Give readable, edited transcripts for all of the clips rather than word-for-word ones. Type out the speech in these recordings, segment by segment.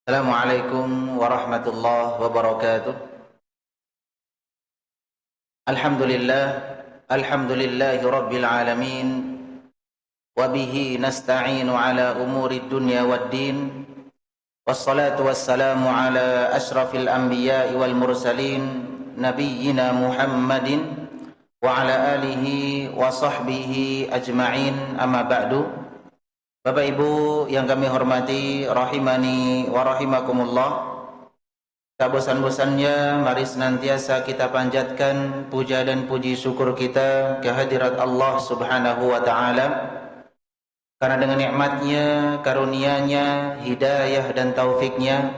Assalamualaikum warahmatullahi wabarakatuh. Alhamdulillah, alhamdulillahi rabbil alamin. Wa bihi nasta'inu ala umuri dunya waddin. Wassalatu wassalamu ala ashrafil anbiya'i wal mursalin, nabiyyina Muhammadin wa ala alihi wa sahbihi ajma'in, amma ba'du. Bapak Ibu yang kami hormati, rahimani wa rahimakumullah. Tak bosan-bosannya mari senantiasa kita panjatkan puja dan puji syukur kita kehadirat Allah Subhanahu wa taala, karena dengan nikmatnya, karunia-Nya, hidayah dan taufiknya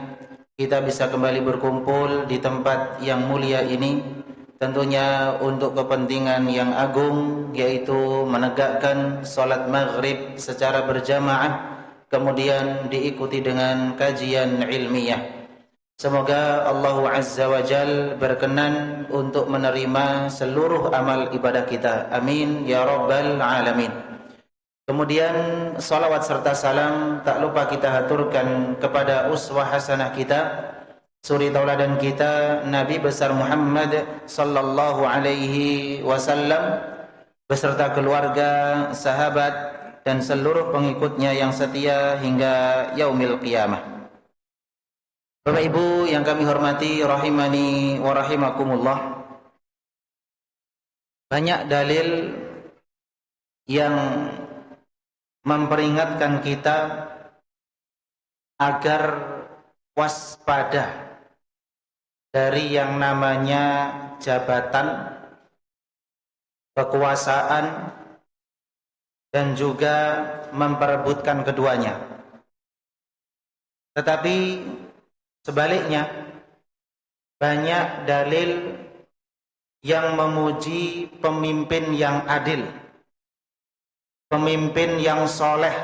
kita bisa kembali berkumpul di tempat yang mulia ini, tentunya untuk kepentingan yang agung, yaitu menegakkan salat maghrib secara berjamaah, kemudian diikuti dengan kajian ilmiah. Semoga Allah Azza wa Jal berkenan untuk menerima seluruh amal ibadah kita. Amin ya rabbal alamin. Kemudian salawat serta salam tak lupa kita haturkan kepada uswah hasanah kita, suri tauladan kita, Nabi besar Muhammad sallallahu alaihi wasallam beserta keluarga, sahabat dan seluruh pengikutnya yang setia hingga yaumil qiyamah. Bapak Ibu yang kami hormati, rahimani wa rahimakumullah. Banyak dalil yang memperingatkan kita agar waspada dari yang namanya jabatan, kekuasaan, dan juga memperebutkan keduanya. Tetapi sebaliknya, banyak dalil yang memuji pemimpin yang adil, pemimpin yang soleh,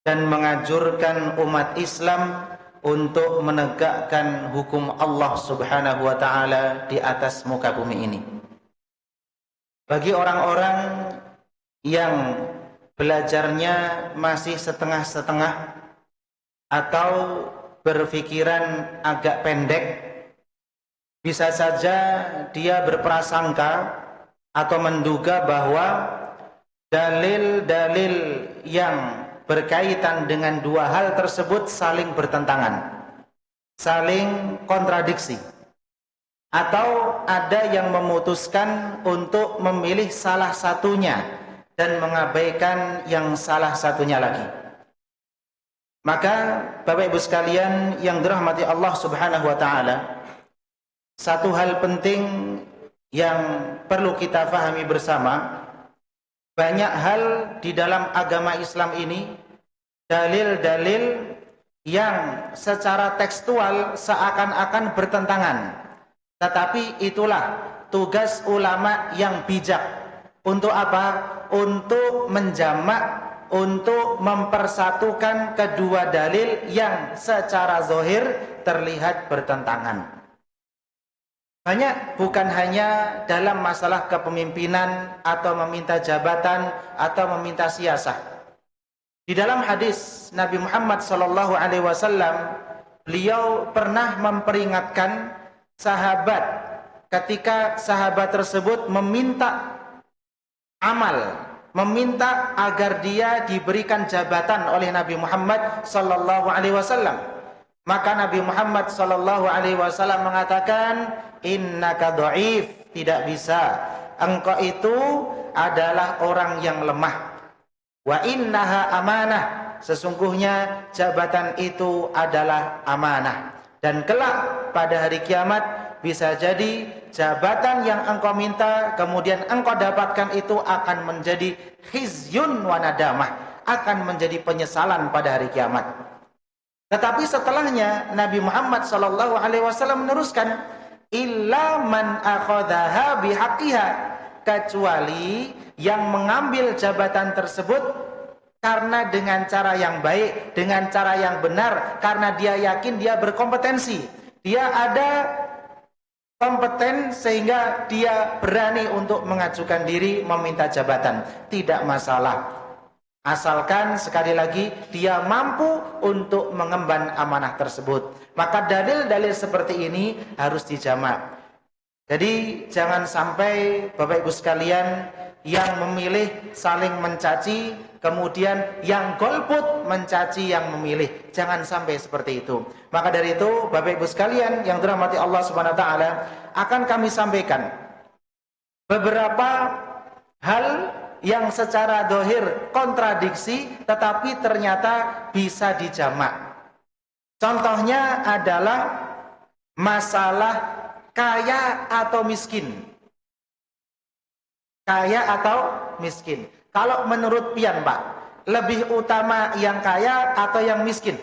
dan menganjurkan umat Islam untuk menegakkan hukum Allah Subhanahu wa ta'ala di atas muka bumi ini. Bagi orang-orang yang belajarnya masih setengah-setengah atau berpikiran agak pendek, bisa saja dia berprasangka atau menduga bahwa dalil-dalil yang berkaitan dengan dua hal tersebut saling bertentangan, saling kontradiksi, atau ada yang memutuskan untuk memilih salah satunya dan mengabaikan yang salah satunya lagi. Maka Bapak Ibu sekalian yang dirahmati Allah Subhanahu wa taala, satu hal penting yang perlu kita fahami bersama, banyak hal di dalam agama Islam ini, dalil-dalil yang secara tekstual seakan-akan bertentangan. Tetapi itulah tugas ulama yang bijak. Untuk apa? Untuk menjamak, untuk mempersatukan kedua dalil yang secara zahir terlihat bertentangan. Banyak, bukan hanya dalam masalah kepemimpinan atau meminta jabatan atau meminta siasah. Di dalam hadis Nabi Muhammad SAW, beliau pernah memperingatkan sahabat ketika sahabat tersebut meminta amal, meminta agar dia diberikan jabatan oleh Nabi Muhammad SAW. Maka Nabi Muhammad SAW mengatakan, innaka dhaif, tidak bisa, engkau itu adalah orang yang lemah. Wa innaha amanah, sesungguhnya jabatan itu adalah amanah. Dan kelak pada hari kiamat bisa jadi jabatan yang engkau minta kemudian engkau dapatkan itu akan menjadi khizyun wa nadamah, akan menjadi penyesalan pada hari kiamat. Tetapi setelahnya Nabi Muhammad SAW meneruskan, illa man akhadhaha bihaqqiha, kecuali yang mengambil jabatan tersebut karena dengan cara yang baik, dengan cara yang benar, karena dia yakin dia berkompetensi, dia ada kompeten sehingga dia berani untuk mengajukan diri meminta jabatan, tidak masalah. Asalkan sekali lagi dia mampu untuk mengemban amanah tersebut. Maka dalil-dalil seperti ini harus dijamak. Jadi jangan sampai Bapak Ibu sekalian yang memilih saling mencaci, kemudian yang golput mencaci yang memilih. Jangan sampai seperti itu. Maka dari itu Bapak Ibu sekalian yang dirahmati Allah Subhanahu wa taala, akan kami sampaikan beberapa hal yang secara dohir kontradiksi tetapi ternyata bisa dijamak. Contohnya adalah masalah kaya atau miskin. Kaya atau miskin. Kalau menurut pian Pak, lebih utama yang kaya atau yang miskin?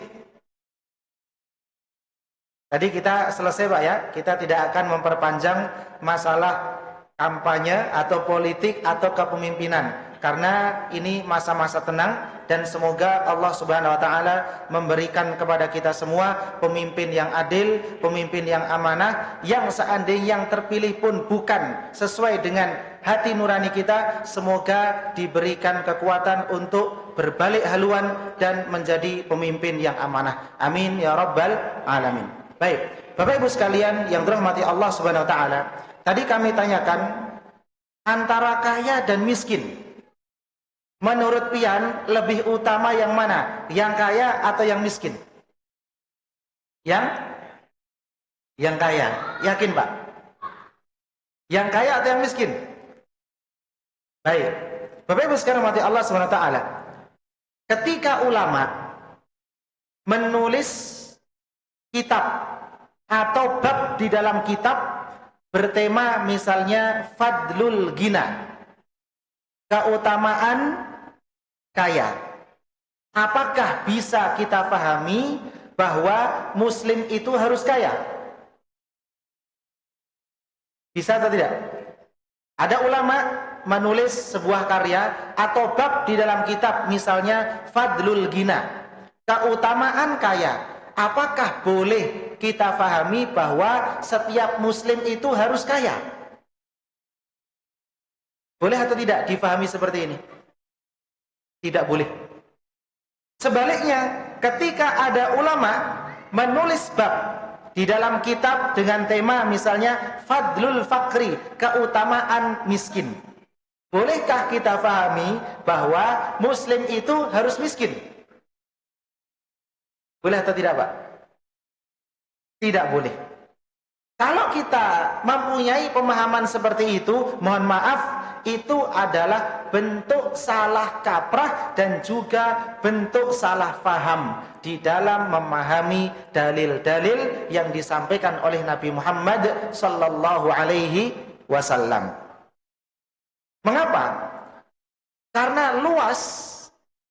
Tadi kita selesai Pak ya, kita tidak akan memperpanjang masalah kampanye atau politik atau kepemimpinan, karena ini masa-masa tenang dan semoga Allah Subhanahu wa taala memberikan kepada kita semua pemimpin yang adil, pemimpin yang amanah, yang seandainya yang terpilih pun bukan sesuai dengan hati nurani kita, semoga diberikan kekuatan untuk berbalik haluan dan menjadi pemimpin yang amanah. Amin ya rabbal alamin. Baik, Bapak Ibu sekalian yang dirahmati Allah Subhanahu wa taala, tadi kami tanyakan antara kaya dan miskin. Menurut pian lebih utama yang mana? Yang kaya atau yang miskin? Yang kaya. Yakin Pak? Yang kaya atau yang miskin? Baik. Bapak Ibu sekalian dirahmati Allah Subhanahu wa taala, ketika ulama menulis kitab atau bab di dalam kitab bertema misalnya fadlul ghina, keutamaan kaya, apakah bisa kita pahami bahwa muslim itu harus kaya? Bisa atau tidak? Ada ulama menulis sebuah karya atau bab di dalam kitab misalnya fadlul ghina, keutamaan kaya. Apakah boleh kita pahami bahwa setiap muslim itu harus kaya? Boleh atau tidak difahami seperti ini? Tidak boleh. Sebaliknya, ketika ada ulama menulis bab di dalam kitab dengan tema misalnya fadlul fakri, keutamaan miskin, bolehkah kita pahami bahwa muslim itu harus miskin? Boleh atau tidak Pak? Tidak boleh. Kalau kita mempunyai pemahaman seperti itu, mohon maaf, itu adalah bentuk salah kaprah dan juga bentuk salah faham di dalam memahami dalil-dalil yang disampaikan oleh Nabi Muhammad sallallahu alaihi wasallam. Mengapa? Karena luas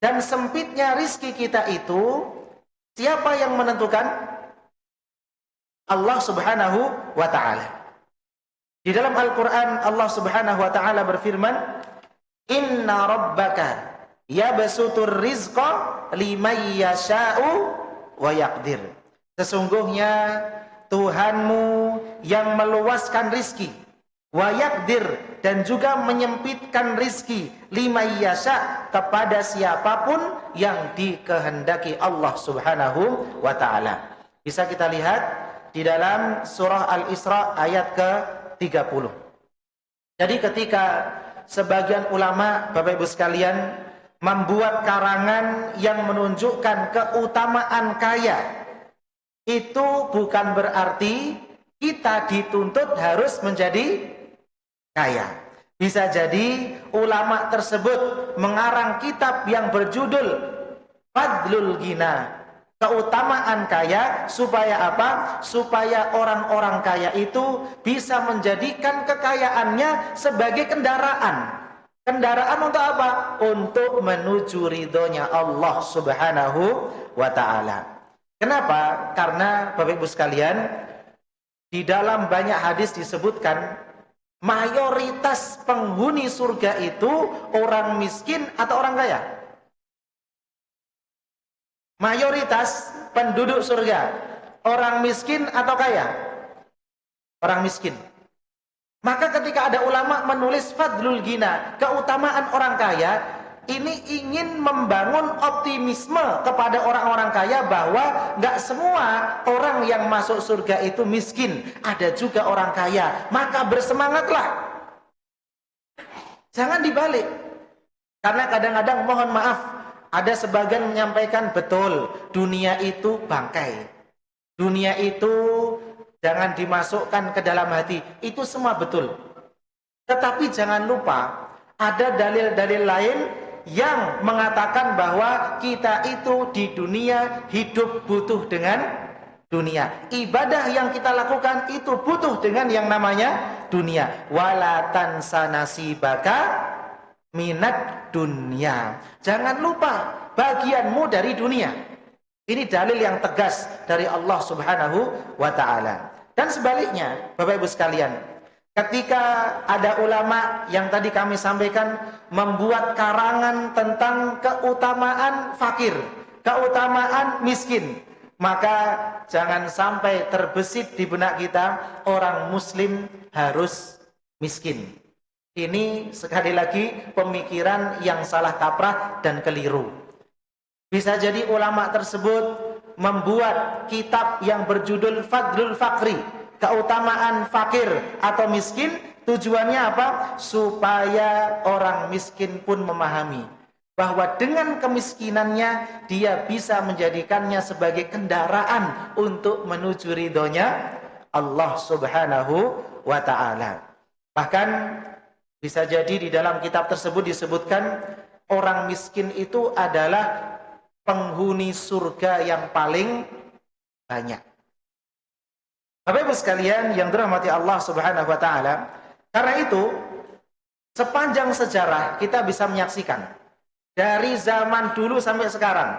dan sempitnya rizki kita itu, siapa yang menentukan? Allah Subhanahu wa ta'ala. Di dalam Al-Quran Allah Subhanahu wa ta'ala berfirman, Inna rabbaka yabsutur rizqa liman yasha'u wa yaqdir. Sesungguhnya Tuhanmu yang meluaskan rizki, wa yaqdir, dan juga menyempitkan rizki, liman yasha, kepada siapapun yang dikehendaki Allah Subhanahu wa ta'ala. Bisa kita lihat di dalam surah Al-Isra ayat ke-30. Jadi ketika sebagian ulama, Bapak Ibu sekalian, membuat karangan yang menunjukkan keutamaan kaya, itu bukan berarti kita dituntut harus menjadi kaya. Bisa jadi ulama tersebut mengarang kitab yang berjudul Fadlul Ghina, keutamaan kaya, supaya apa? Supaya orang-orang kaya itu bisa menjadikan kekayaannya sebagai kendaraan. Kendaraan untuk apa? Untuk menuju ridhonya Allah Subhanahu wa ta'ala. Kenapa? Karena Bapak Ibu sekalian, di dalam banyak hadis disebutkan mayoritas penghuni surga itu orang miskin atau orang kaya. Mayoritas penduduk surga orang miskin atau kaya? Orang miskin. Maka ketika ada ulama menulis Fadlul Ghina, keutamaan orang kaya, ini ingin membangun optimisme kepada orang-orang kaya bahwa nggak semua orang yang masuk surga itu miskin, ada juga orang kaya. Maka bersemangatlah. Jangan dibalik. Karena kadang-kadang mohon maaf, ada sebagian menyampaikan betul, dunia itu bangkai. Dunia itu jangan dimasukkan ke dalam hati. Itu semua betul. Tetapi jangan lupa, ada dalil-dalil lain yang mengatakan bahwa kita itu di dunia hidup butuh dengan dunia. Ibadah yang kita lakukan itu butuh dengan yang namanya dunia. Wala tansa nasibaka minat dunia. Jangan lupa bagianmu dari dunia. Ini dalil yang tegas dari Allah Subhanahu wa ta'ala. Dan sebaliknya, Bapak Ibu sekalian, ketika ada ulama yang tadi kami sampaikan membuat karangan tentang keutamaan fakir, keutamaan miskin, maka jangan sampai terbesit di benak kita orang muslim harus miskin. Ini sekali lagi pemikiran yang salah kaprah dan keliru. Bisa jadi ulama tersebut membuat kitab yang berjudul Fadlul Fakri, keutamaan fakir atau miskin. Tujuannya apa? Supaya orang miskin pun memahami bahwa dengan kemiskinannya dia bisa menjadikannya sebagai kendaraan untuk menuju ridhonya Allah Subhanahu wa ta'ala. Bahkan bisa jadi di dalam kitab tersebut disebutkan orang miskin itu adalah penghuni surga yang paling banyak. Bapak Ibu sekalian yang dirahmati Allah Subhanahu wa ta'ala, karena itu sepanjang sejarah kita bisa menyaksikan dari zaman dulu sampai sekarang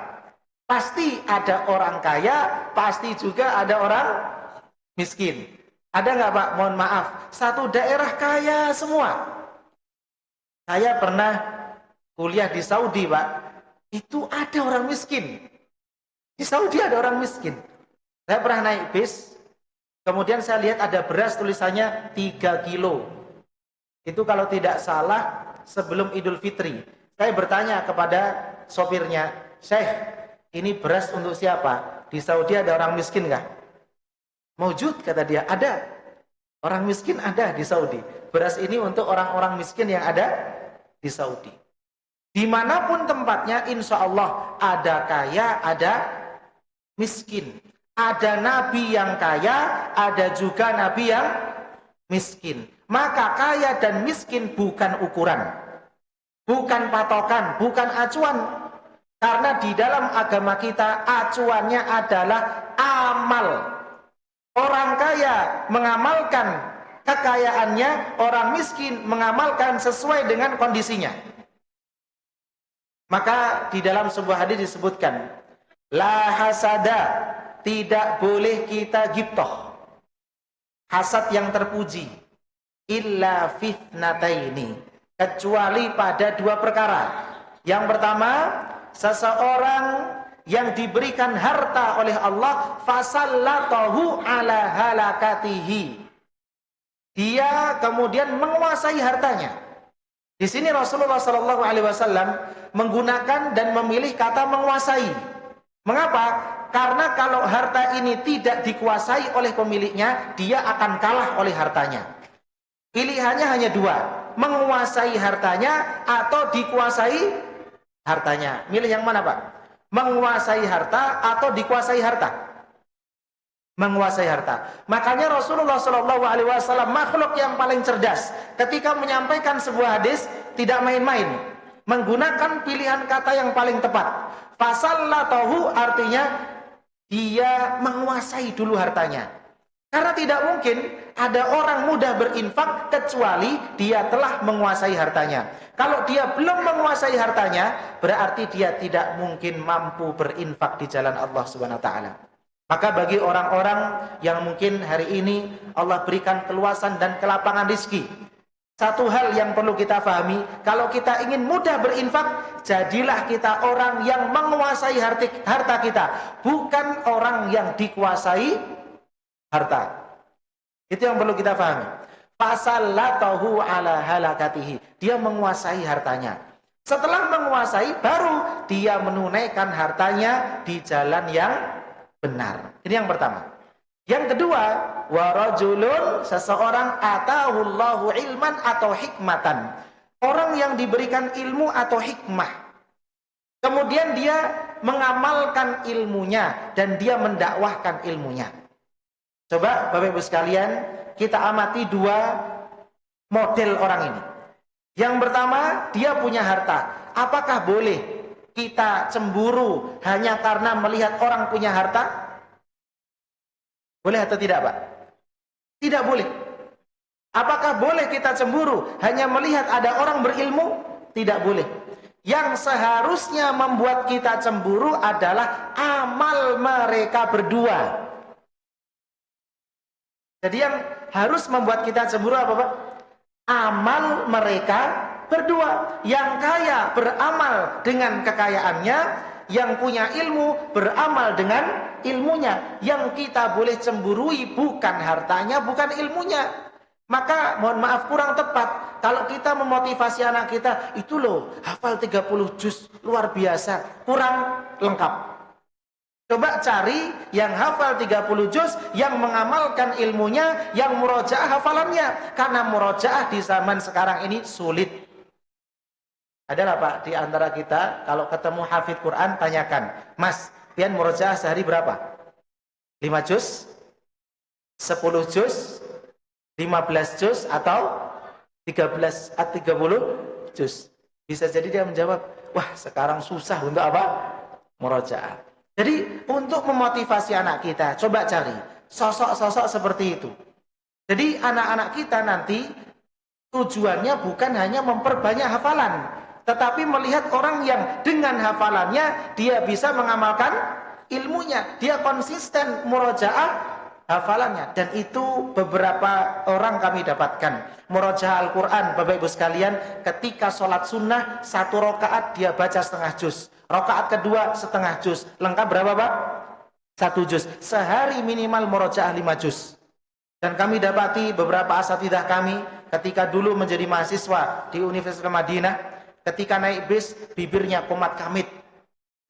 pasti ada orang kaya, pasti juga ada orang miskin. Ada nggak Pak? Mohon maaf, satu daerah kaya semua. Saya pernah kuliah di Saudi Pak, itu ada orang miskin. Di Saudi ada orang miskin. Saya pernah naik bis, kemudian saya lihat ada beras tulisannya 3 kilo. Itu kalau tidak salah sebelum Idul Fitri. Saya bertanya kepada sopirnya, Syekh, ini beras untuk siapa? Di Saudi ada orang miskin nggak? Maujud, kata dia, ada. Orang miskin ada di Saudi. Beras ini untuk orang-orang miskin yang ada di Saudi. Dimanapun tempatnya, insya Allah ada kaya, ada miskin. Ada nabi yang kaya, ada juga nabi yang miskin. Maka kaya dan miskin bukan ukuran, bukan patokan, bukan acuan. Karena di dalam agama kita acuannya adalah amal. Orang kaya mengamalkan kekayaannya, orang miskin mengamalkan sesuai dengan kondisinya. Maka di dalam sebuah hadis disebutkan, la hasada, tidak boleh kita ghibthah, hasad yang terpuji, illa fitnataini, kecuali pada 2 perkara. Yang pertama, seseorang yang diberikan harta oleh Allah, fasallatahu ala halakatihi, dia kemudian menguasai hartanya. Di sini Rasulullah SAW menggunakan dan memilih kata menguasai. Mengapa? Karena kalau harta ini tidak dikuasai oleh pemiliknya, dia akan kalah oleh hartanya. Pilihannya hanya 2, menguasai hartanya atau dikuasai hartanya. Milih yang mana Pak? Menguasai harta atau dikuasai harta? Menguasai harta. Makanya Rasulullah SAW makhluk yang paling cerdas. Ketika menyampaikan sebuah hadis, tidak main-main, menggunakan pilihan kata yang paling tepat. Fasallatahu artinya dia menguasai dulu hartanya. Karena tidak mungkin ada orang mudah berinfak kecuali dia telah menguasai hartanya. Kalau dia belum menguasai hartanya, berarti dia tidak mungkin mampu berinfak di jalan Allah Subhanahu wa taala. Maka bagi orang-orang yang mungkin hari ini Allah berikan keluasan dan kelapangan rezeki, satu hal yang perlu kita pahami, kalau kita ingin mudah berinfak, jadilah kita orang yang menguasai harta kita, bukan orang yang dikuasai harta. Itu yang perlu kita pahami. Fasallatahu ala halakatihi, dia menguasai hartanya. Setelah menguasai, baru dia menunaikan hartanya di jalan yang benar. Ini yang pertama. Yang kedua, wa rajulun, seseorang atahullahu ilman atau hikmatan. Orang yang diberikan ilmu atau hikmah. Kemudian dia mengamalkan ilmunya dan dia mendakwahkan ilmunya. Coba Bapak Ibu sekalian, kita amati dua model orang ini. Yang pertama, dia punya harta. Apakah boleh kita cemburu hanya karena melihat orang punya harta? Boleh atau tidak, Pak? Tidak boleh. Apakah boleh kita cemburu hanya melihat ada orang berilmu? Tidak boleh. Yang seharusnya membuat kita cemburu adalah amal mereka berdua. Jadi yang harus membuat kita cemburu apa, Pak? Amal mereka berdua. Yang kaya beramal dengan kekayaannya, yang punya ilmu beramal dengan ilmunya. Yang kita boleh cemburui bukan hartanya, bukan ilmunya. Maka mohon maaf kurang tepat kalau kita memotivasi anak kita, itu loh hafal 30 juz luar biasa, kurang lengkap. Coba cari yang hafal 30 juz, yang mengamalkan ilmunya, yang murojaah hafalannya. Karena murojaah di zaman sekarang ini sulit. Adalah Pak, di antara kita kalau ketemu hafid Quran, tanyakan, Mas, pian murojaah sehari berapa? 5 juz? 10 juz? 15 juz? Atau 30 juz? Bisa jadi dia menjawab, wah sekarang susah untuk apa? Murojaah. Jadi untuk memotivasi anak kita, coba cari sosok-sosok seperti itu. Jadi anak-anak kita nanti tujuannya bukan hanya memperbanyak hafalan, tetapi melihat orang yang dengan hafalannya dia bisa mengamalkan ilmunya, dia konsisten murojaah hafalannya. Dan itu beberapa orang kami dapatkan murojaah Al-Quran, Bapak Ibu sekalian, ketika sholat sunnah 1 rakaat dia baca setengah juz, rakaat kedua setengah juz, lengkap berapa Pak? 1 juz. Sehari minimal murojaah 5 juz. Dan kami dapati beberapa asatidzah kami ketika dulu menjadi mahasiswa di Universitas Madinah, ketika naik bis bibirnya komat kamit.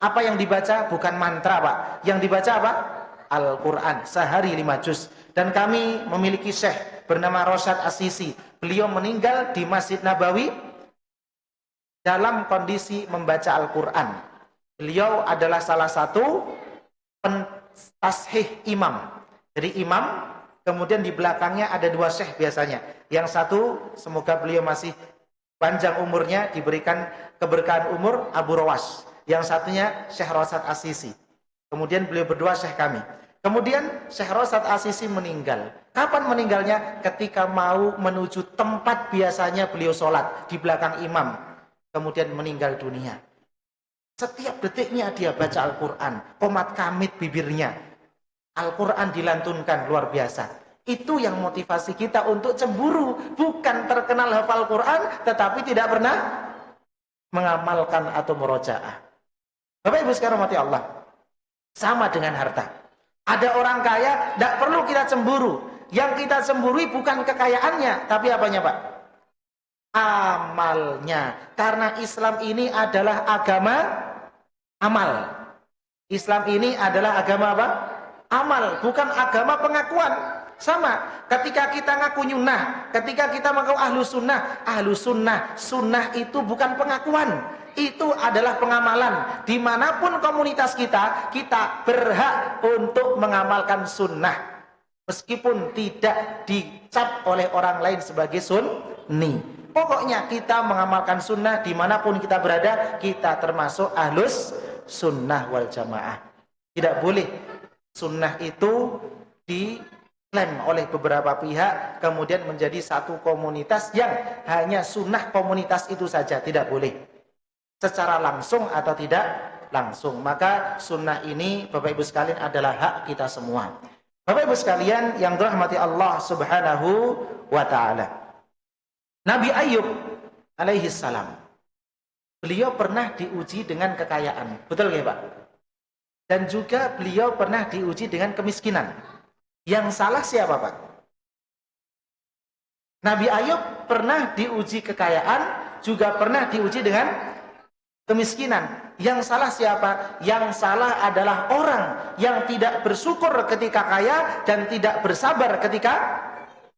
Apa yang dibaca? Bukan mantra Pak, yang dibaca apa? Al-Quran, sehari 5 juz. Dan kami memiliki syekh bernama Rosyad As-Sisi. Beliau meninggal di Masjid Nabawi dalam kondisi membaca Al-Quran. Beliau adalah salah satu pentashih imam. Jadi imam, kemudian di belakangnya ada 2 syekh biasanya. Yang satu, semoga beliau masih panjang umurnya, diberikan keberkahan umur, Abu Rawas. Yang satunya Syekh Rosyad As-Sisi. Kemudian beliau berdua syekh kami. Kemudian Syekh Rosyad As-Sisi meninggal. Kapan meninggalnya? Ketika mau menuju tempat biasanya beliau sholat, di belakang imam. Kemudian meninggal dunia. Setiap detiknya dia baca Al-Quran, komat kamit bibirnya. Al-Quran dilantunkan, luar biasa. Itu yang motivasi kita untuk cemburu. Bukan terkenal hafal Quran, tetapi tidak pernah mengamalkan atau murojaah. Bapak Ibu sekarang mati Allah. Sama dengan harta. Ada orang kaya, tidak perlu kita cemburu. Yang kita cemburui bukan kekayaannya, tapi apanya Pak? Amalnya. Karena Islam ini adalah agama amal. Islam ini adalah agama apa? Amal, bukan agama pengakuan. Sama, ketika kita ngaku nyunnah, ketika kita mengaku ahlu sunnah, sunnah itu bukan pengakuan. Itu adalah pengamalan. Dimanapun komunitas kita, kita berhak untuk mengamalkan sunnah. Meskipun tidak dicap oleh orang lain sebagai sunni. Pokoknya kita mengamalkan sunnah dimanapun kita berada, kita termasuk ahlus sunnah wal jamaah. Tidak boleh sunnah itu diklaim oleh beberapa pihak, kemudian menjadi satu komunitas yang hanya sunnah komunitas itu saja. Tidak boleh. Secara langsung atau tidak langsung. Maka sunnah ini Bapak Ibu sekalian adalah hak kita semua. Bapak Ibu sekalian yang dirahmati Allah Subhanahu wa ta'ala. Nabi Ayub alaihi salam, beliau pernah diuji dengan kekayaan. Betul ya Pak? Dan juga beliau pernah diuji dengan kemiskinan. Yang salah siapa Pak? Nabi Ayub pernah diuji kekayaan, juga pernah diuji dengan kemiskinan. Yang salah siapa? Yang salah adalah orang yang tidak bersyukur ketika kaya dan tidak bersabar ketika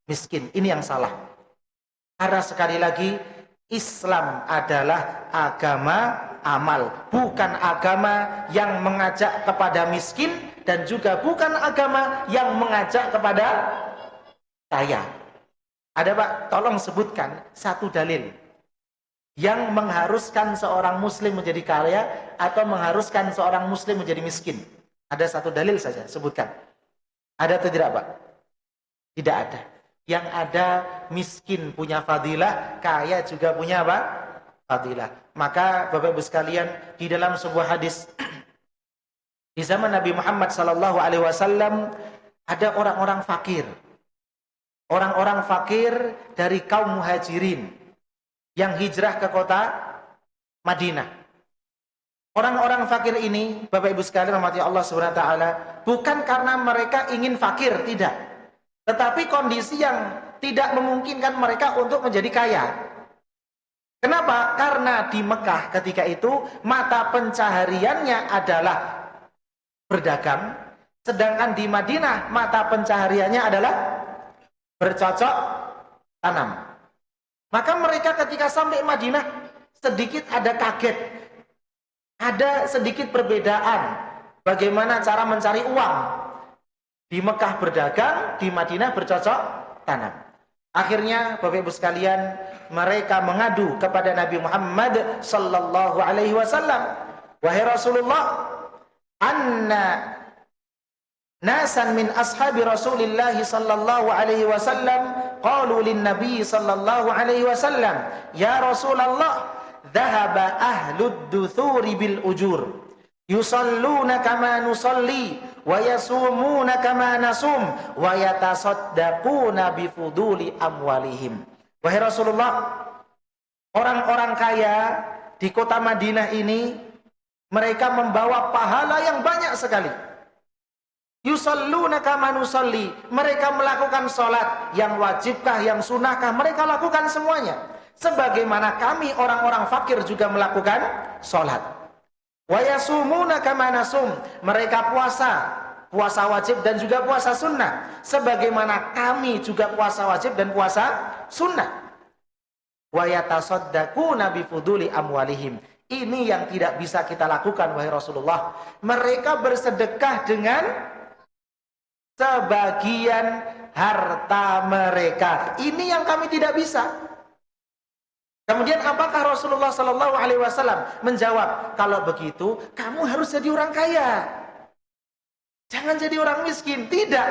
miskin. Ini yang salah. Karena sekali lagi, Islam adalah agama amal, bukan agama yang mengajak kepada miskin dan juga bukan agama yang mengajak kepada kaya. Ada Pak, tolong sebutkan satu dalil yang mengharuskan seorang muslim menjadi kaya atau mengharuskan seorang muslim menjadi miskin. Ada satu dalil saja, sebutkan. Ada atau tidak Pak? Tidak ada. Yang ada miskin punya fadilah, kaya juga punya apa? Fadilah. Maka Bapak Ibu sekalian, di dalam sebuah hadis di zaman Nabi Muhammad SAW ada orang-orang fakir. Orang-orang fakir dari kaum muhajirin yang hijrah ke kota Madinah. Orang-orang fakir ini, Bapak Ibu sekalian rahmati Allah Subhanahu wa taala, bukan karena mereka ingin fakir, tidak. Tetapi kondisi yang tidak memungkinkan mereka untuk menjadi kaya. Kenapa? Karena di Mekah ketika itu mata pencahariannya adalah berdagang, sedangkan di Madinah mata pencahariannya adalah bercocok tanam. Maka mereka ketika sampai Madinah sedikit ada kaget. Ada sedikit perbedaan bagaimana cara mencari uang. Di Mekah berdagang, di Madinah bercocok tanam. Akhirnya Bapak Ibu sekalian, mereka mengadu kepada Nabi Muhammad sallallahu alaihi wasallam, "Wahai Rasulullah, anna nasan min ashabi Rasulillah sallallahu alaihi wasallam qalu lin nabi sallallahu alaihi wasallam, ya Rasulullah, dhahaba ahlud duthuri bil ujur yusalluna kama nusalli wa yasumuna kama nasum wa yatasaddaquna bi fuduli amwalihim." Wahai Rasulullah, orang-orang kaya di kota Madinah ini mereka membawa pahala yang banyak sekali. Yusalluna kama nusalli, mereka melakukan salat yang wajibkah, yang sunnahkah, mereka lakukan semuanya. Sebagaimana kami orang-orang fakir juga melakukan salat. Wa yasumuna kama nasum, mereka puasa wajib dan juga puasa sunnah. Sebagaimana kami juga puasa wajib dan puasa sunnah. Wa yatasaddaquna bi fuduli amwalihim. Ini yang tidak bisa kita lakukan wahai Rasulullah. Mereka bersedekah dengan sebagian harta mereka. Ini yang kami tidak bisa. Kemudian apakah Rasulullah Sallallahu Alaihi Wasallam menjawab, kalau begitu kamu harus jadi orang kaya, jangan jadi orang miskin? Tidak.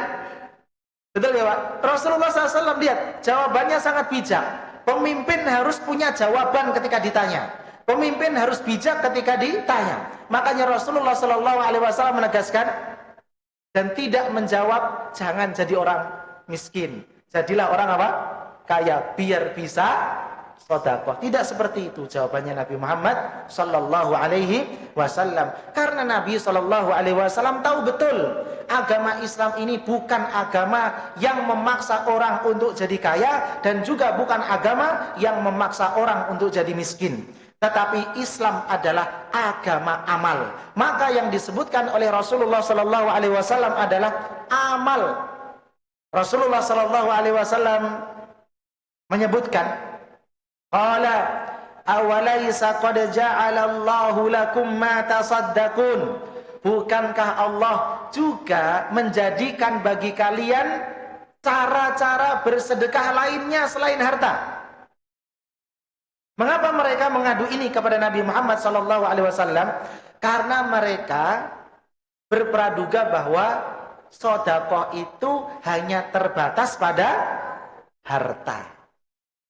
Betul ya Pak? Rasulullah SAW lihat jawabannya sangat bijak. Pemimpin harus punya jawaban ketika ditanya. Pemimpin harus bijak ketika ditanya. Makanya Rasulullah Sallallahu Alaihi Wasallam menegaskan dan tidak menjawab jangan jadi orang miskin, jadilah orang apa? Kaya, biar bisa sedekah. Tidak seperti itu jawabannya Nabi Muhammad sallallahu alaihi wasallam. Karena Nabi sallallahu alaihi wasallam tahu betul agama Islam ini bukan agama yang memaksa orang untuk jadi kaya dan juga bukan agama yang memaksa orang untuk jadi miskin. Tetapi Islam adalah agama amal. Maka yang disebutkan oleh Rasulullah sallallahu alaihi wasallam adalah amal. Rasulullah sallallahu alaihi wasallam menyebutkan, qala awalaysa qad ja'alallahu lakum ma tasaddaqun. Bukankah Allah juga menjadikan bagi kalian cara-cara bersedekah lainnya selain harta? Mengapa mereka mengadu ini kepada Nabi Muhammad SAW? Karena mereka berpraduga bahwa sedekah itu hanya terbatas pada harta.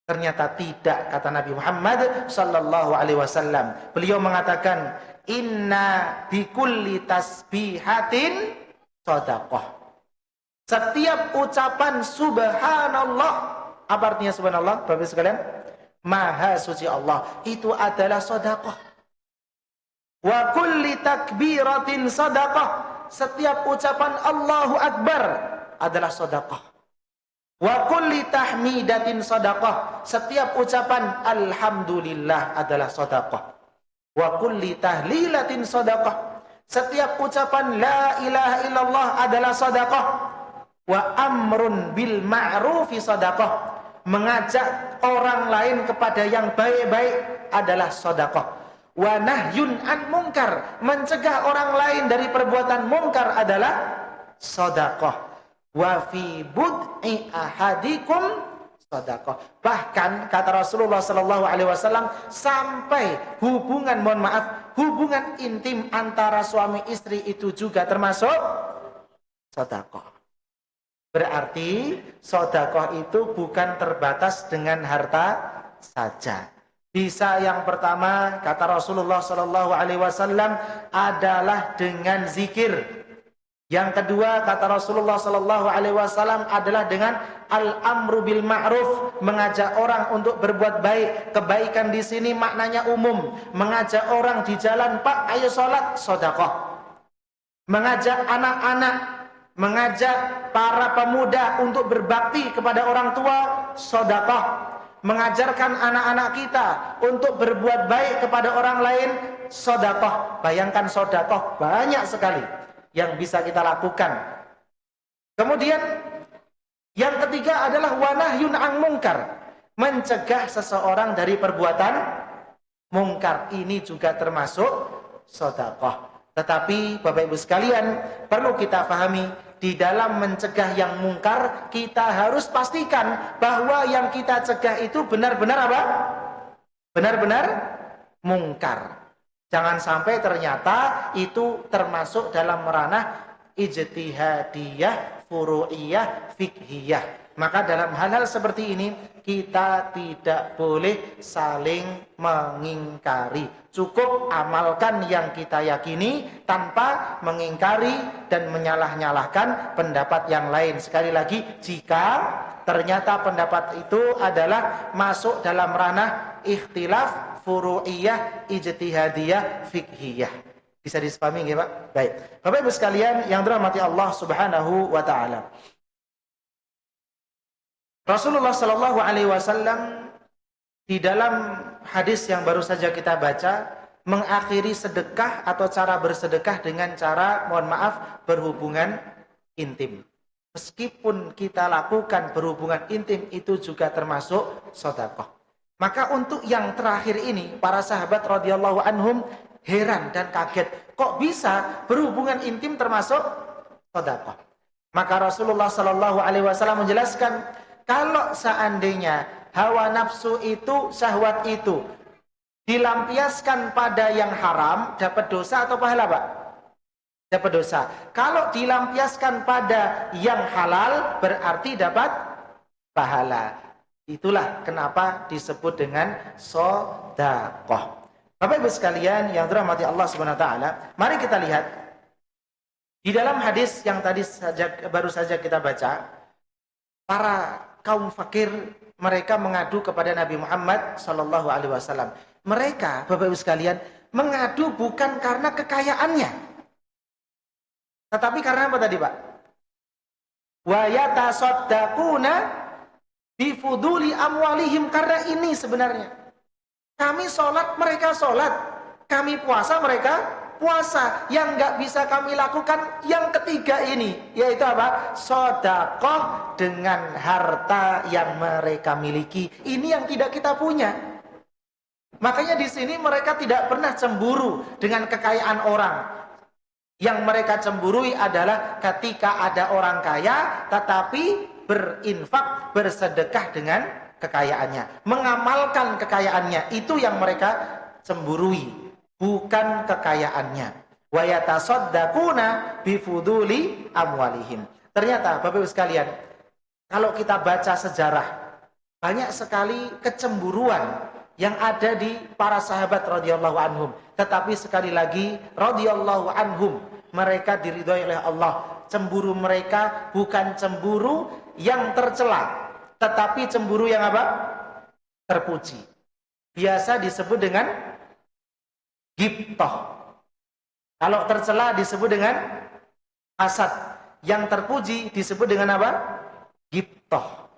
Ternyata tidak, kata Nabi Muhammad SAW. Beliau mengatakan, inna bikulli tasbihatin sedekah. Setiap ucapan subhanallah, apa artinya subhanallah Bapak sekalian? Maha suci Allah, itu adalah sedekah. Wa kulli takbiratin sedekah. Setiap ucapan Allahu Akbar adalah sedekah. Wa kulli tahmidatin sedekah. Setiap ucapan alhamdulillah adalah sedekah. Wa kulli tahlilatin shadaqah. Setiap ucapan la ilaha illallah adalah sedekah. Wa amrun bil ma'rufi sedekah. Mengajak orang lain kepada yang baik-baik adalah sedekah. Wa nahyun an munkar, mencegah orang lain dari perbuatan mungkar adalah sedekah. Wa fi bud'i ahadikum sedekah. Bahkan kata Rasulullah sallallahu alaihi wasallam, sampai hubungan intim antara suami istri itu juga termasuk sedekah. Berarti sedekah itu bukan terbatas dengan harta saja. Bisa yang pertama kata Rasulullah sallallahu alaihi wasallam adalah dengan zikir. Yang kedua kata Rasulullah sallallahu alaihi wasallam adalah dengan al-amru bil ma'ruf, mengajak orang untuk berbuat baik. Kebaikan di sini maknanya umum. Mengajak orang di jalan, Pak, ayo sholat, sedekah. Mengajak anak-anak, mengajak para pemuda untuk berbakti kepada orang tua, sedekah. Mengajarkan anak-anak kita untuk berbuat baik kepada orang lain, sedekah. Bayangkan sedekah banyak sekali yang bisa kita lakukan. Kemudian yang ketiga adalah wa nahyun an munkar, mencegah seseorang dari perbuatan mungkar. Ini juga termasuk sedekah. Tetapi Bapak Ibu sekalian, perlu kita pahami, di dalam mencegah yang mungkar kita harus pastikan bahwa yang kita cegah itu benar-benar apa? Benar-benar mungkar. Jangan sampai ternyata itu termasuk dalam ranah ijtihadiyah, furu'iyah, fiqhiyah. Maka dalam hal-hal seperti ini kita tidak boleh saling mengingkari. Cukup amalkan yang kita yakini tanpa mengingkari dan menyalah-nyalahkan pendapat yang lain. Sekali lagi, jika ternyata pendapat itu adalah masuk dalam ranah ikhtilaf, furu'iyah, ijtihadiyah, fiqhiyah. Bisa dipahami nggih, Pak? Baik. Bapak Ibu sekalian yang dirahmati Allah Subhanahu wa taala. Rasulullah sallallahu alaihi wasallam di dalam hadis yang baru saja kita baca mengakhiri sedekah atau cara bersedekah dengan cara, mohon maaf, berhubungan intim. Meskipun kita lakukan berhubungan intim itu juga termasuk sedekah. Maka untuk yang terakhir ini, para sahabat radhiyallahu anhum heran dan kaget. Kok bisa berhubungan intim termasuk sedekah? Maka Rasulullah sallallahu alaihi wasallam menjelaskan, kalau seandainya hawa nafsu itu, syahwat itu dilampiaskan pada yang haram, dapat dosa atau pahala, Pak? Dapat dosa. Kalau dilampiaskan pada yang halal, berarti dapat pahala. Itulah kenapa disebut dengan sedekah. Bapak Ibu sekalian yang dirahmati Allah Subhanahu wa taala, mari kita lihat di dalam hadis yang tadi baru saja kita baca, para kaum fakir mereka mengadu kepada Nabi Muhammad sallallahu alaihi wasallam. Mereka, Bapak Ibu sekalian, mengadu bukan karena kekayaannya, tetapi karena apa tadi, Pak? Wa yatasaddaquna bifuduli amwalihim, karena ini sebenarnya. Kami sholat, mereka sholat. Kami puasa, mereka puasa. Yang nggak bisa kami lakukan yang ketiga ini, yaitu apa? Sedekah dengan harta yang mereka miliki. Ini yang tidak kita punya. Makanya di sini mereka tidak pernah cemburu dengan kekayaan orang. Yang mereka cemburui adalah ketika ada orang kaya tetapi berinfak, bersedekah dengan kekayaannya, mengamalkan kekayaannya. Itu yang mereka cemburui, bukan kekayaannya. Wa yatasaddaquna bifuduli amwalihim. Ternyata Bapak Ibu sekalian, kalau kita baca sejarah, banyak sekali kecemburuan yang ada di para sahabat radhiyallahu anhum. Tetapi sekali lagi, radhiyallahu anhum, mereka diridhoi oleh Allah. Cemburu mereka bukan cemburu yang tercela, tetapi cemburu yang apa? Terpuji. Biasa disebut dengan ghibthah. Kalau tercela disebut dengan hasad. Yang terpuji disebut dengan apa? Ghibthah.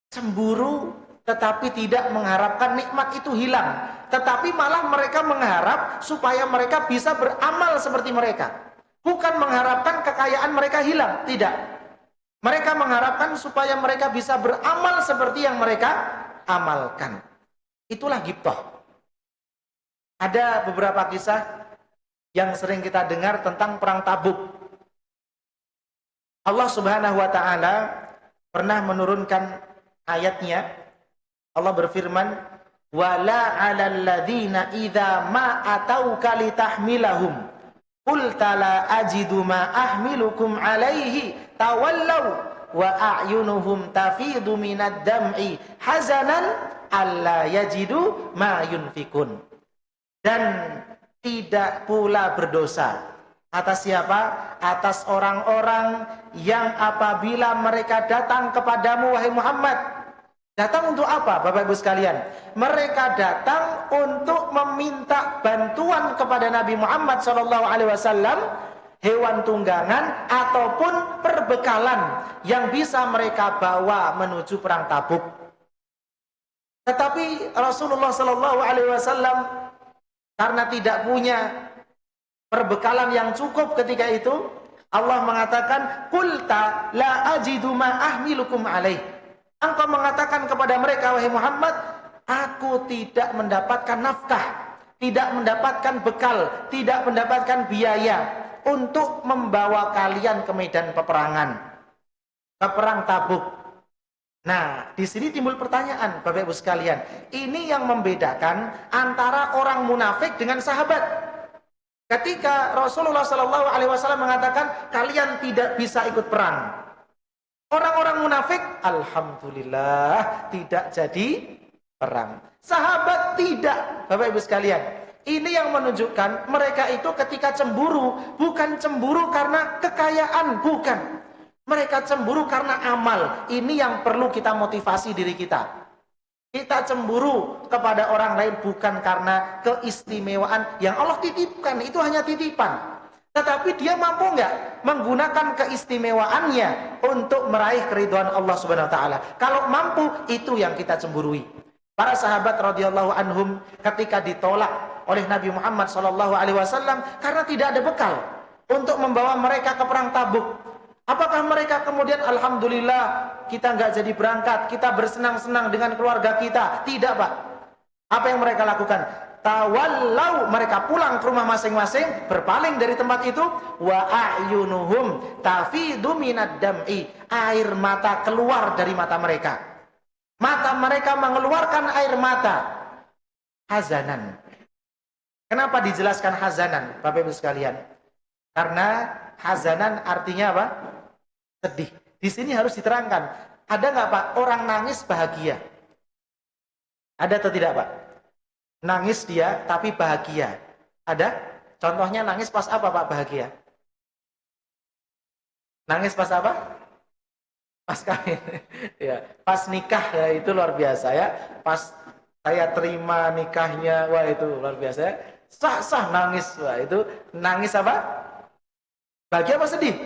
Cemburu tetapi tidak mengharapkan nikmat itu hilang, tetapi malah mereka mengharap supaya mereka bisa beramal seperti mereka. Bukan mengharapkan kekayaan mereka hilang, tidak. Mereka mengharapkan supaya mereka bisa beramal seperti yang mereka amalkan. Itulah ghibthah. Ada beberapa kisah yang sering kita dengar tentang perang Tabuk. Allah Subhanahu wa taala pernah menurunkan ayatnya. Allah berfirman, "Wala 'alal ladzina idza ma atauka litahmilahum qulta la ajidu ma ahmilukum 'alaihi tawallaw wa a'yunuhum tafidu minad dam'i hazanan alla yajidu ma yunfikun." Dan tidak pula berdosa atas siapa? Atas orang-orang yang apabila mereka datang kepadamu wahai Muhammad. Datang untuk apa Bapak Ibu sekalian? Mereka datang untuk meminta bantuan kepada Nabi Muhammad SAW, hewan tunggangan ataupun perbekalan yang bisa mereka bawa menuju perang Tabuk. Tetapi Rasulullah SAW karena tidak punya perbekalan yang cukup ketika itu, Allah mengatakan, "Qulta la ajidu ma ahmilukum alaih." Engkau mengatakan kepada mereka, wahai Muhammad, aku tidak mendapatkan nafkah, tidak mendapatkan bekal, tidak mendapatkan biaya untuk membawa kalian ke medan peperangan, ke perang Tabuk. Nah, di sini timbul pertanyaan, Bapak Ibu sekalian. Ini yang membedakan antara orang munafik dengan sahabat. Ketika Rasulullah SAW mengatakan kalian tidak bisa ikut perang, orang-orang munafik, alhamdulillah tidak jadi perang. Sahabat tidak, Bapak Ibu sekalian. Ini yang menunjukkan mereka itu ketika cemburu, bukan cemburu karena kekayaan, bukan. Mereka cemburu karena amal. Ini yang perlu kita motivasi diri kita. Kita cemburu kepada orang lain bukan karena keistimewaan yang Allah titipkan, itu hanya titipan. Tetapi dia mampu nggak menggunakan keistimewaannya untuk meraih keridhaan Allah Subhanahu wa taala? Kalau mampu, itu yang kita cemburui. Para sahabat radhiyallahu anhum ketika ditolak oleh Nabi Muhammad SAW karena tidak ada bekal untuk membawa mereka ke perang Tabuk. Apakah mereka kemudian alhamdulillah kita nggak jadi berangkat, kita bersenang-senang dengan keluarga kita? Tidak, Pak. Apa yang mereka lakukan? Tawallau, mereka pulang ke rumah masing-masing, berpaling dari tempat itu. Wa a'yunuhum tafidu minad dam'i, air mata keluar dari mata mereka. Mata mereka mengeluarkan air mata. Hazanan. Kenapa dijelaskan hazanan, Bapak Ibu sekalian? Karena hazanan artinya apa? Sedih. Di sini harus diterangkan. Ada nggak Pak orang nangis bahagia? Ada atau tidak Pak? Nangis dia tapi bahagia. Ada? Contohnya nangis pas apa Pak bahagia? Nangis pas apa? Pas kawin. Ya, pas nikah ya, itu luar biasa ya. Pas saya terima nikahnya, wah itu luar biasa ya. Sah-sah nangis, wah itu nangis apa? Bahagia apa sedih?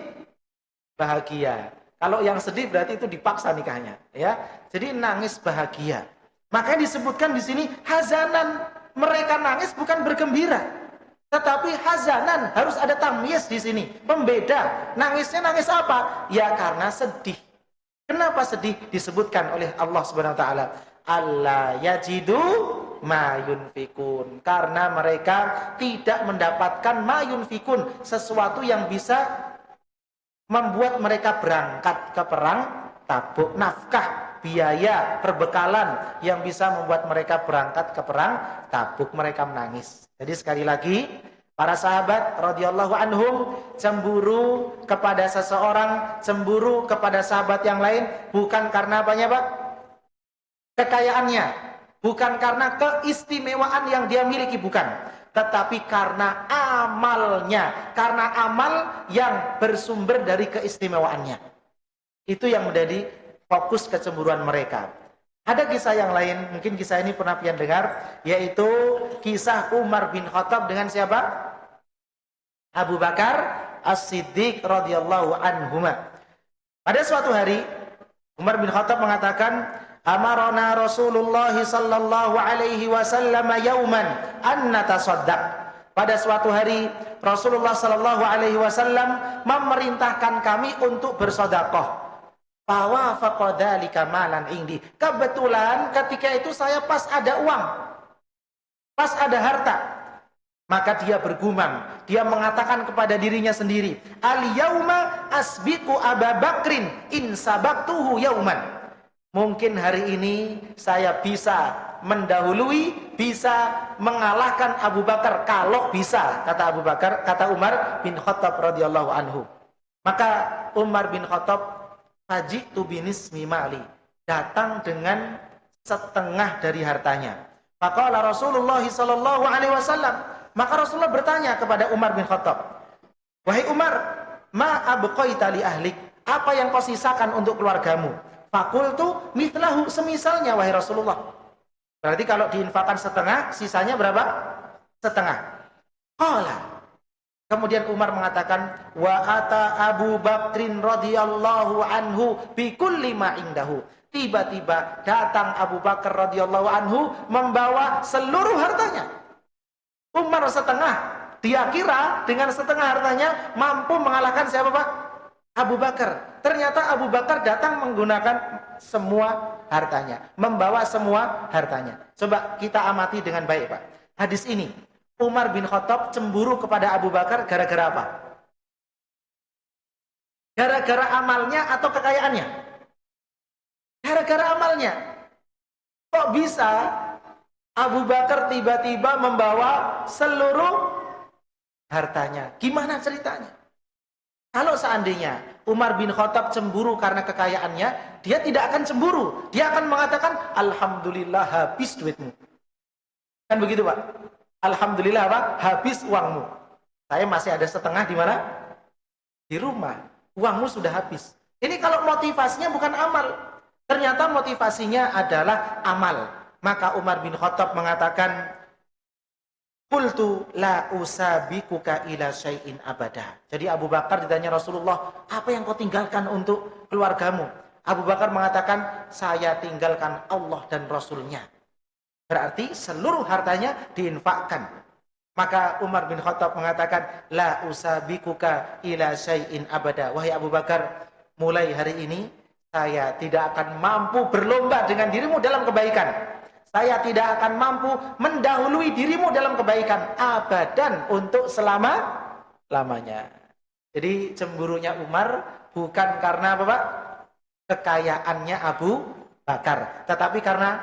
Bahagia. Kalau yang sedih berarti itu dipaksa nikahnya, ya. Jadi nangis bahagia. Makanya disebutkan di sini hazanan. Mereka nangis bukan bergembira, tetapi hazanan, harus ada tamyiz di sini, pembeda. Nangisnya nangis apa? Ya karena sedih. Kenapa sedih? Disebutkan oleh Allah Subhanahu wa taala, alla yajidu ma yunfikun. Karena mereka tidak mendapatkan ma yunfikun, sesuatu yang bisa membuat mereka berangkat ke perang Tabuk, nafkah, biaya, perbekalan yang bisa membuat mereka berangkat ke perang Tabuk. Mereka menangis. Jadi sekali lagi, para sahabat radhiyallahu anhum cemburu kepada seseorang, cemburu kepada sahabat yang lain bukan karena apanya Pak? Kekayaannya, bukan karena keistimewaan yang dia miliki, bukan. Tetapi karena amalnya, karena amal yang bersumber dari keistimewaannya. Itu yang menjadi fokus kecemburuan mereka. Ada kisah yang lain, mungkin kisah ini pernah pian dengar, yaitu kisah Umar bin Khattab dengan siapa? Abu Bakar As-Siddiq radhiyallahu anhuma. Pada suatu hari Umar bin Khattab mengatakan, amarona Rasulullah sallallahu alaihi wasallam yauman an natasaddaq. Pada suatu hari Rasulullah sallallahu alaihi wasallam memerintahkan kami untuk bersedekah. Fa faqadzalika malan indi. Kebetulan ketika itu saya pas ada uang. Pas ada harta. Maka dia bergumam, dia mengatakan kepada dirinya sendiri, al-yauma asbiqu Abu Bakrin in sabaqtuhu yauman. Mungkin hari ini saya bisa mendahului, bisa mengalahkan Abu Bakar kalau bisa, kata Abu Bakar, kata Umar bin Khattab radhiyallahu anhu. Maka Umar bin Khattab faji'tu binismi mali, datang dengan setengah dari hartanya. Faqala Rasulullah sallallahu alaihi wasallam, maka Rasulullah bertanya kepada Umar bin Khattab, wahai Umar, ma abqaita li ahlik, apa yang kau sisakan untuk keluargamu? Fakultu mithlahu, semisalnya wahai Rasulullah. Berarti kalau diinfakkan setengah, sisanya berapa? Setengah. Qala, kemudian Umar mengatakan, wa ata Abu Bakrin radhiyallahu anhu bi kulli ma indahu. Tiba-tiba datang Abu Bakar radhiyallahu anhu membawa seluruh hartanya. Umar setengah, dia kira dengan setengah hartanya mampu mengalahkan siapa Pak? Abu Bakar. Ternyata Abu Bakar datang menggunakan semua hartanya, membawa semua hartanya. Coba kita amati dengan baik Pak. Hadis ini, Umar bin Khattab cemburu kepada Abu Bakar gara-gara apa? Gara-gara amalnya atau kekayaannya? Gara-gara amalnya. Kok bisa Abu Bakar tiba-tiba membawa seluruh hartanya? Gimana ceritanya? Kalau seandainya Umar bin Khattab cemburu karena kekayaannya, dia tidak akan cemburu. Dia akan mengatakan, alhamdulillah habis duitmu. Kan begitu Pak? Alhamdulillah apa? Habis uangmu. Saya masih ada setengah di mana? Di rumah. Uangmu sudah habis. Ini kalau motivasinya bukan amal. Ternyata motivasinya adalah amal. Maka Umar bin Khattab mengatakan, qultu la usabikuka ila syai'in abada. Jadi Abu Bakar ditanya Rasulullah, apa yang kau tinggalkan untuk keluargamu? Abu Bakar mengatakan, saya tinggalkan Allah dan Rasulnya. Berarti seluruh hartanya diinfakkan. Maka Umar bin Khattab mengatakan, la usabikuka ila syai'in abada. Wahai Abu Bakar, mulai hari ini saya tidak akan mampu berlomba dengan dirimu dalam kebaikan. Saya tidak akan mampu mendahului dirimu dalam kebaikan abadan untuk selama-lamanya. Jadi cemburunya Umar bukan karena apa Pak? Kekayaannya Abu Bakar, tetapi karena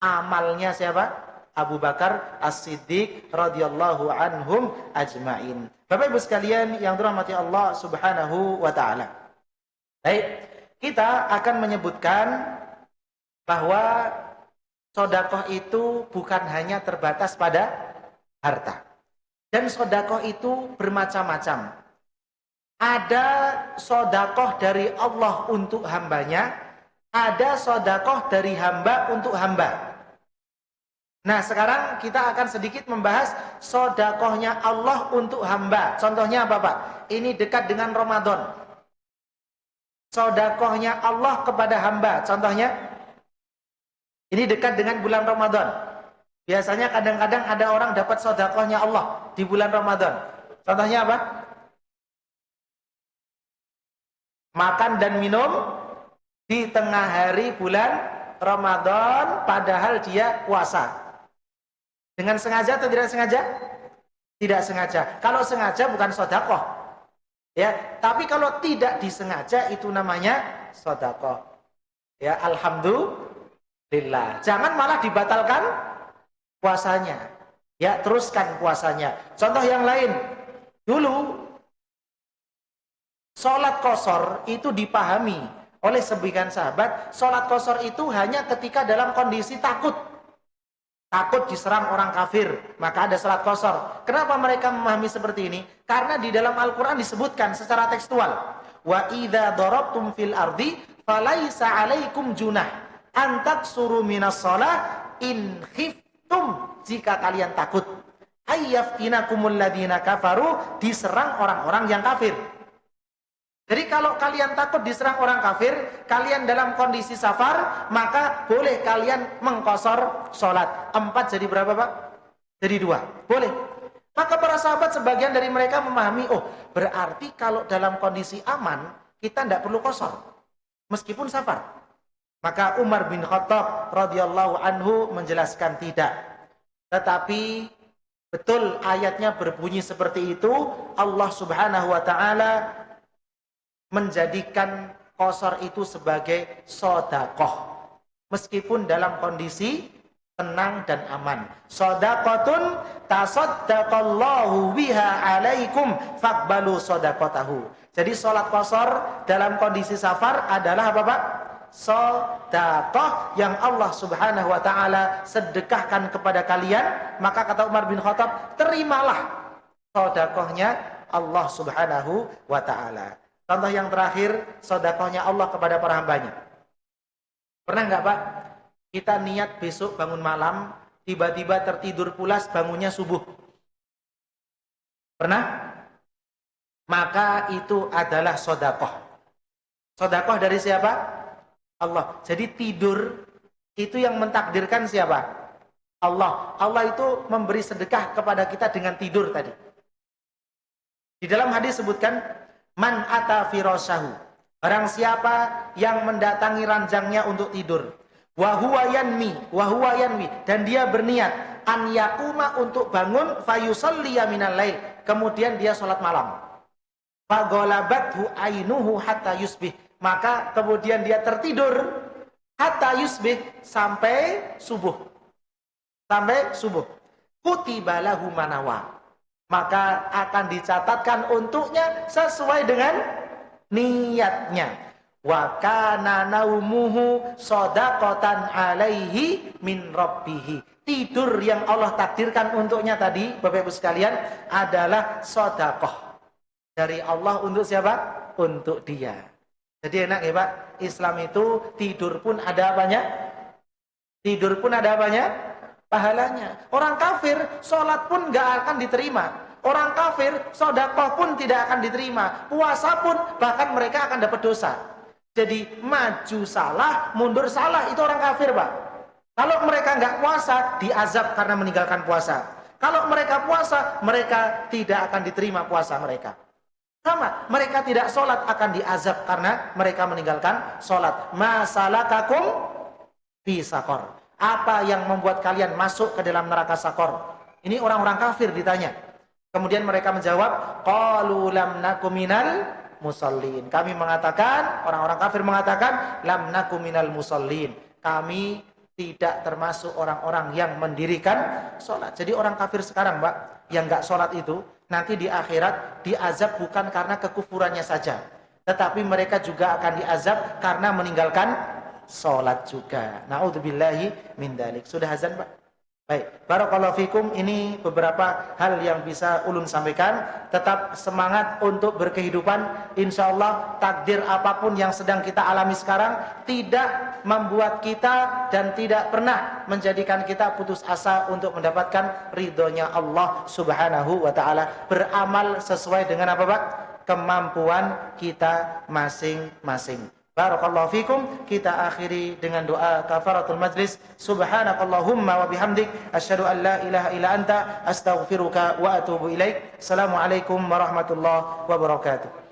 amalnya siapa? Abu Bakar As-Siddiq radhiyallahu anhum ajmain. Bapak Ibu sekalian yang dirahmati Allah Subhanahu wa taala. Baik, kita akan menyebutkan bahwa sedekah itu bukan hanya terbatas pada harta. Dan sedekah itu bermacam-macam. Ada sedekah dari Allah untuk hambanya, ada sedekah dari hamba untuk hamba. Nah, sekarang kita akan sedikit membahas sedekahnya Allah untuk hamba. Contohnya apa, Pak? Ini dekat dengan Ramadan. Sedekahnya Allah kepada hamba. Contohnya ini dekat dengan bulan Ramadan. Biasanya kadang-kadang ada orang dapat sedekahnya Allah di bulan Ramadan. Contohnya apa? Makan dan minum di tengah hari bulan Ramadan padahal dia puasa. Dengan sengaja atau tidak sengaja? Tidak sengaja. Kalau sengaja bukan sedekah. Ya, tapi kalau tidak disengaja itu namanya sedekah. Ya, alhamdulillah. Jangan malah dibatalkan puasanya. Ya, teruskan puasanya. Contoh yang lain. Dulu sholat qashar itu dipahami oleh sebagian sahabat, sholat qashar itu hanya ketika dalam kondisi takut. Takut diserang orang kafir, maka ada sholat qashar. Kenapa mereka memahami seperti ini? Karena di dalam Al-Quran disebutkan secara tekstual, wa idza darabtum fil ardi falaisa 'alaikum junah an taqsuru minas shalah in khiftum, jika kalian takut ayyaftinakumul ladina kafaru, diserang orang-orang yang kafir. Jadi kalau kalian takut diserang orang kafir, kalian dalam kondisi safar, maka boleh kalian mengqashar sholat. 4 jadi berapa Pak? Jadi 2. Boleh. Maka para sahabat sebagian dari mereka memahami, oh berarti kalau dalam kondisi aman, kita tidak perlu qashar. Meskipun safar. Maka Umar bin Khattab radhiyallahu anhu menjelaskan tidak. Tetapi betul ayatnya berbunyi seperti itu, Allah Subhanahu wa taala menjadikan qashar itu sebagai sedekah. Meskipun dalam kondisi tenang dan aman. Shadaqatun tasaddaqallahu biha alaikum faqbalu shadaqatahu. Jadi salat qashar dalam kondisi safar adalah apa Pak? Sedekah yang Allah Subhanahu wa taala sedekahkan kepada kalian, maka kata Umar bin Khattab, terimalah sedekahnya Allah Subhanahu wa taala. Contoh yang terakhir, sedekahnya Allah kepada para hambanya. Pernah enggak Pak? Kita niat besok bangun malam, tiba-tiba tertidur pulas, bangunnya subuh. Pernah? Maka itu adalah sedekah. Sedekah dari siapa? Allah. Jadi tidur itu yang mentakdirkan siapa? Allah. Allah itu memberi sedekah kepada kita dengan tidur tadi. Di dalam hadis sebutkan, man ata firasyahu. Barang siapa yang mendatangi ranjangnya untuk tidur. Wa huwa yanmi dan dia berniat an yaquma untuk bangun fayusalliya minal lail, kemudian dia salat malam. Fagolabathu ainuhu hatta yusbih, maka kemudian dia tertidur hatta yusbih sampai subuh. Sampai subuh. Kutiba lahu manawa, maka akan dicatatkan untuknya sesuai dengan niatnya. Wa kana naumuhu shadaqatan alaihi min rabbih. Tidur yang Allah takdirkan untuknya tadi, Bapak Ibu sekalian, adalah sedekah dari Allah untuk siapa? Untuk dia. Jadi enak ya Pak, Islam itu tidur pun ada apanya? Tidur pun ada apanya? Pahalanya. Orang kafir sholat pun gak akan diterima. Orang kafir sedekah pun tidak akan diterima. Puasa pun bahkan mereka akan dapat dosa. Jadi maju salah, mundur salah, itu orang kafir Pak. Kalau mereka nggak puasa, diazab karena meninggalkan puasa. Kalau mereka puasa, mereka tidak akan diterima puasa mereka. Sama, mereka tidak sholat akan diazab karena mereka meninggalkan sholat. Masalakakum fi sakor. Apa yang membuat kalian masuk ke dalam neraka sakor? Ini orang-orang kafir ditanya. Kemudian mereka menjawab, qalu lam nakum minal musallin. Kami mengatakan, orang-orang kafir mengatakan, lam nakum minal musallin. Kami tidak termasuk orang-orang yang mendirikan sholat. Jadi orang kafir sekarang Pak, yang nggak sholat itu, nanti di akhirat diazab bukan karena kekufurannya saja, tetapi mereka juga akan diazab karena meninggalkan sholat juga. Na'udzubillahi min dzalik. Sudah azan Pak? Baik, barakallahu fikum. Ini beberapa hal yang bisa ulun sampaikan. Tetap semangat untuk berkehidupan. Insyaallah takdir apapun yang sedang kita alami sekarang tidak membuat kita dan tidak pernah menjadikan kita putus asa untuk mendapatkan ridhonya Allah Subhanahu wa taala. Beramal sesuai dengan apa Pak? Kemampuan kita masing-masing. Barakallahu fikum. Kita akhiri dengan doa kafaratul majlis. Subhanakallahumma wa bihamdik asyhadu an la ilaha illa anta astaghfiruka wa atubu ilaik. Assalamualaikum warahmatullahi wabarakatuh.